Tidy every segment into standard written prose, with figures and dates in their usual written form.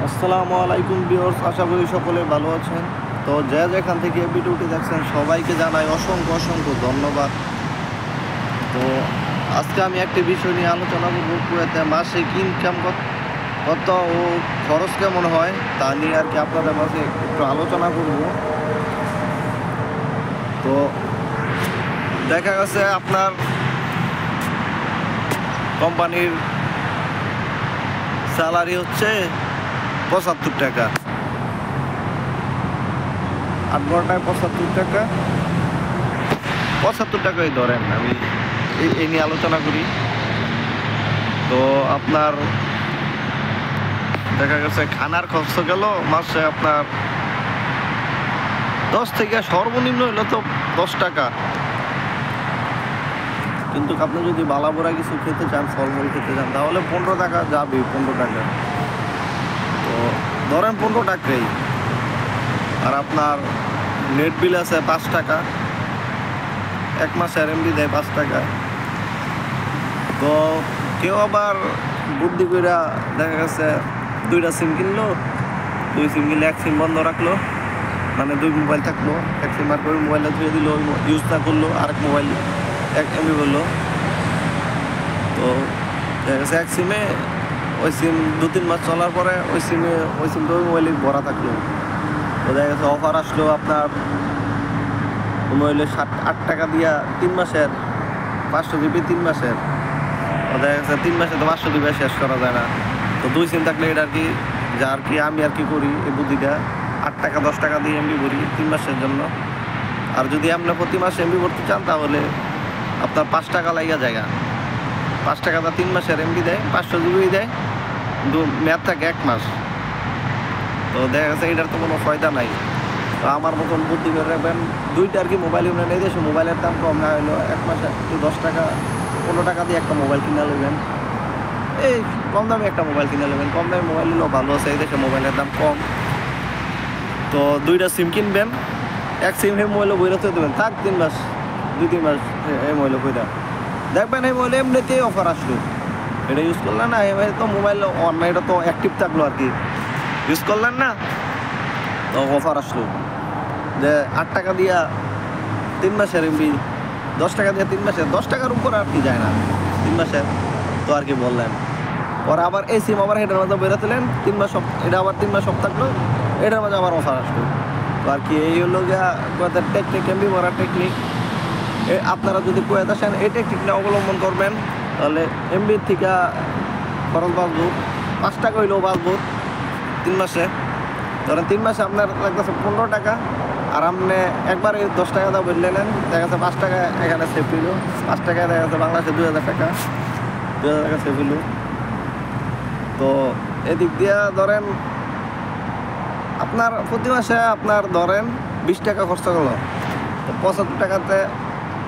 আসসালামু আলাইকুম ভিউয়ার্স, আশা করি সকলে ভালো আছেন। তো যে যেখান থেকে ভিডিওটি দেখছেন সবাইকে জানাই অসংখ্য অসংখ্য ধন্যবাদ। তো আজকে আমি একটি বিষয় নিয়ে আলোচনা করব, কুয়েতে মাসিক ইনকাম কত ও খরচ কেমন হয় তা নিয়ে আর কি আপনাদের মাঝে একটু আলোচনা করব। তো দেখা গেছে আপনার কোম্পানির স্যালারি হচ্ছে 75 টাকা, 8 ঘন্টায় 75 টাকা, 75 টাকাই ধরেন। আমি এই নিয়ে আলোচনা করি। তো আপনার দেখা গেছে খানার খরচ গেল মাসে আপনার 10 থেকে সর্বনিম্ন হইলো তো 10 টাকা। কিন্তু আপনি যদি বালাবোরা কিছু খেতে চান, ফলমূল খেতে চান, তাহলে 15 টাকা যাবে, 15 টাকা। তো ধরেন 15 টাকাই। আর আপনার নেট বিল আছে 5 টাকা, এক মাসের এমবি দেয় 5 টাকা। তো কেউ আবার বুদ্ধি করে দেখা গেছে 2টা সিম কিনলো, 2 সিম কিনলে 1 সিম বন্ধ রাখলো, মানে 2 মোবাইল থাকলো, 1 সিম আর করে মোবাইলটা ধুয়ে দিল, ইউজ না করলো, আরেক মোবাইল 1 এমবি বললো। তো দেখা গেছে 1 সিমে ওই সিম 2-3 মাস চলার পরে ওই সিমটা ওই মোবাইলে ভরা থাকলো। তো দেখা গেছে অফার আসলো আপনার মোবাইলে 7-8 টাকা দিয়া 3 মাসের 500 জিবি 3 মাসের। দেখা গেছে 3 মাসে তো 500 জিবি শেষ করা যায় না। তো 2 সিম থাকলে এটা আর কি যা আর কি আমি আর কি করি, এই বুদ্ধিটা 8 টাকা 10 টাকা দিয়ে এমবি ভরি 3 মাসের জন্য। আর যদি আপনি প্রতি মাসে এমবি ভরতে চান তাহলে আপনার 5 টাকা লাগিয়া জায়গা, 5 টাকাটা 3 মাসের এমবি দেয়, 500 জিবি দেয়, কিন্তু মেয়াদ থাকে 1 মাস। তো দেখা গেছে এটার তো কোনো ফায়দা নাই। তো আমার মতন বুদ্ধি করে রাখবেন, 2টা আর কি মোবাইল ইউনিয়ন এই দেশে মোবাইলের দাম কম না হইলো 1 মাসে একটু 10 টাকা 15 টাকা দিয়ে একটা মোবাইল কিনে নেবেন। এই কম দামে একটা মোবাইল কিনে নেবেন, কম দামে মোবাইল নিলেও ভালো আছে, এই দেশে মোবাইলের দাম কম। তো 2টা সিম কিনবেন, 1 সিম এই মোবাইলও বইরে তো দেবেন, থাক 3 মাস 2-3 মাস এই মোবাইলও বইরা দেখবেন। এই মোবাইলে এমনিতেই অফার আসলো, এটা ইউজ করলেন না, এবার তো মোবাইল অন না, এটা তো অ্যাক্টিভ থাকলো আর কি, ইউজ করলেন না তো অফার আসলো যে 8 টাকা দিয়া 3 মাসের এমবি, 10 টাকা দিয়ে 3 মাসের, 10 টাকার উপরে আর কি যায় না 3 মাসের। তো আর কি বললেন, পরে আবার এই সিম আবার এটার মাঝে বেরোতেলেন 3 মাস, এটা আবার 3 মাস সব থাকলো, এটার মাঝে আবার অফার আসলো। তো আর কি এই হলো গিয়া কুয়েতের টেকনিক, এমবি ভরার টেকনিক। আপনারা যদি কুয়েত আসেন এই টেকনিকটা অবলম্বন করবেন তাহলে এমবির থেকে খরচ বাঁচবো, 5 টাকা হইলেও বাঁচবো 3 মাসে। ধরেন 3 মাসে আপনার লাগতেছে 15 টাকা, আর আপনি একবার এই 10 টাকা দাও বললে নেন, দেখা গেছে 5 টাকা এখানে সেভ হইল, 5 টাকায় দেখা গেছে বাংলাদেশে 2000 টাকা, 2000 টাকা সেভ হইল। তো এদিক দিয়ে ধরেন আপনার প্রতি মাসে আপনার ধরেন 20 টাকা খরচ করলো, তো 75 টাকাতে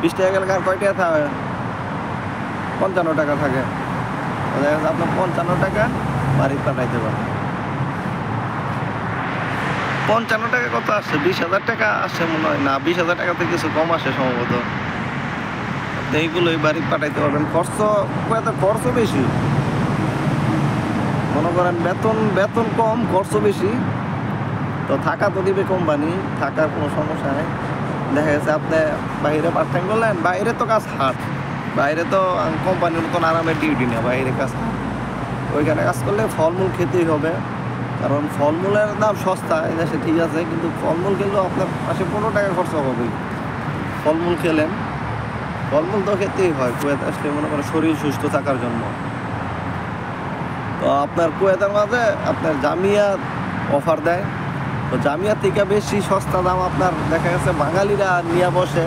20 টাকা গেলে আর কয় টাকা থাকে? 55 টাকা থাকে। দেখা যাচ্ছে আপনার 55 টাকা বাড়ি পাঠাইতে পারেন। 55 টাকা কত আসছে? 20,000 টাকা আসছে মনে হয়, না 20,000 টাকা থেকে কিছু কম আসে সম্ভবত। এইগুলোই বাড়ি পাঠাইতে পারবেন। খরচও বেশি, মনে করেন বেতন কম, খরচও বেশি। তো থাকা তো দিবে কোম্পানি, থাকার কোনো সমস্যা নেই। দেখা গেছে আপনি বাইরে পার্ট টাইম করলেন, বাইরে তো কাজ হার্ড, বাইরে তো কোম্পানির মতন আরামের ডিউটি না, বাইরে কাজ। ওইখানে কাজ করলে ফলমূল খেতেই হবে, কারণ ফলমূলের দাম সস্তা এই দেশে, ঠিক আছে, কিন্তু ফলমূল খেলেও আপনার মাসে 15 টাকা খরচ হবেই। ফলমূল খেলেন, ফলমূল তো খেতেই হয় কুয়েত আসলে, মনে করেন শরীর সুস্থ থাকার জন্য। তো আপনার কুয়েতের মাঝে আপনার জামিয়া অফার দেয়, তো জামিয়া থেকে বেশি সস্তা দাম আপনার দেখা গেছে বাঙালিরা নিয়ে বসে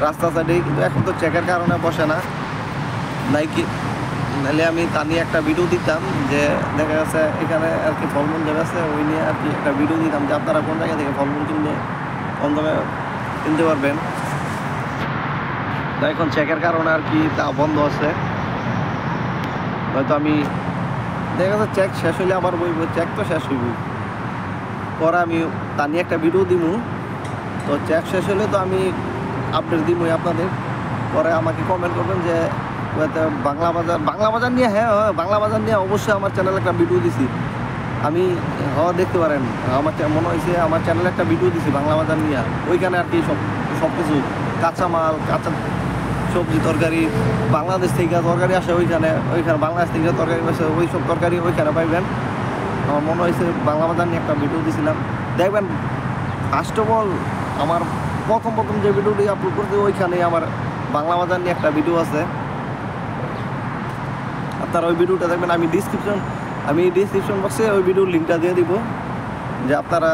রাস্তা সাইডে, কিন্তু এখন তো চেকের কারণে বসে না, নাইকি নাহলে আমি তা নিয়ে একটা ভিডিও দিতাম, যে দেখা গেছে এখানে আর কি ফলমূল যেটা আছে ওই নিয়ে আর কি একটা ভিডিও দিতাম, যে আপনারা কোন জায়গা থেকে ফলমূল কিনলে কম দামে কিনতে পারবেন। তা এখন চেকের কারণে আর কি তা বন্ধ আছে, হয়তো আমি দেখা যাচ্ছে চেক শেষ হইলে আবার বইব, চেক তো শেষ হইব, পরে আমি তা নিয়ে একটা ভিডিও দিবো। তো চেক শেষ হলে তো আমি আপডেট দিবই আপনাদের, পরে আমাকে কমেন্ট করবেন যে বাংলা বাজার নিয়ে, হ্যাঁ বাংলা বাজার নিয়ে অবশ্যই আমার চ্যানেলে একটা ভিডিও দিছি, আমি দেখতে পারেন আমার মনে হয়েছে আমার চ্যানেলে একটা ভিডিও দিছি বাংলা বাজার নিয়ে, ওইখানে আর কি সব কিছু কাঁচামাল, কাঁচা সবজি তরকারি বাংলাদেশ থেকে তরকারি আসে, ওইখানে বাংলাদেশ থেকে তরকারি আসে, ওই সব তরকারি ওইখানে পাইবেন। আমার মনে হয়েছে বাংলা বাজার নিয়ে একটা ভিডিও দিয়েছিলাম, দেখবেন। ফার্স্ট অফ অল আমার প্রথম যে ভিডিওটি আপলোড করতে ওইখানে আমার বাংলা বাজার নিয়ে একটা ভিডিও আছে, আপনারা ওই ভিডিওটা দেখবেন। আমি ডিসক্রিপশন বক্সে ওই ভিডিওর লিঙ্কটা দিয়ে দিব, যে আপনারা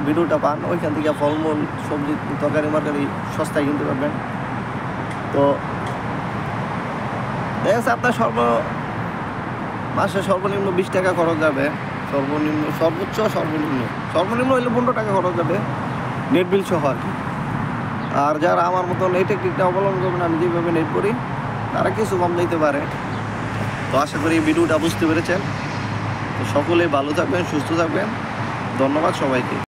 ভিডিওটা পান, ওইখান থেকে ফলমূল সবজি তরকারি মারকারি সস্তায় কিনতে পারবেন। তো দেখা যাচ্ছে আপনার মাসে সর্বনিম্ন 20 টাকা খরচ যাবে, সর্বনিম্ন হইলে 15 টাকা খরচ যাবে নেট বিল সহ আর কি। আর যারা আমার মতন এই টেকনিকটা অবলম্বন করবেন, আমি যেভাবে নেট করি, তারা কিছু কম দিতে পারে। তো আশা করি এই ভিডিওটা বুঝতে পেরেছেন। তো সকলেই ভালো থাকবেন, সুস্থ থাকবেন। ধন্যবাদ সবাইকে।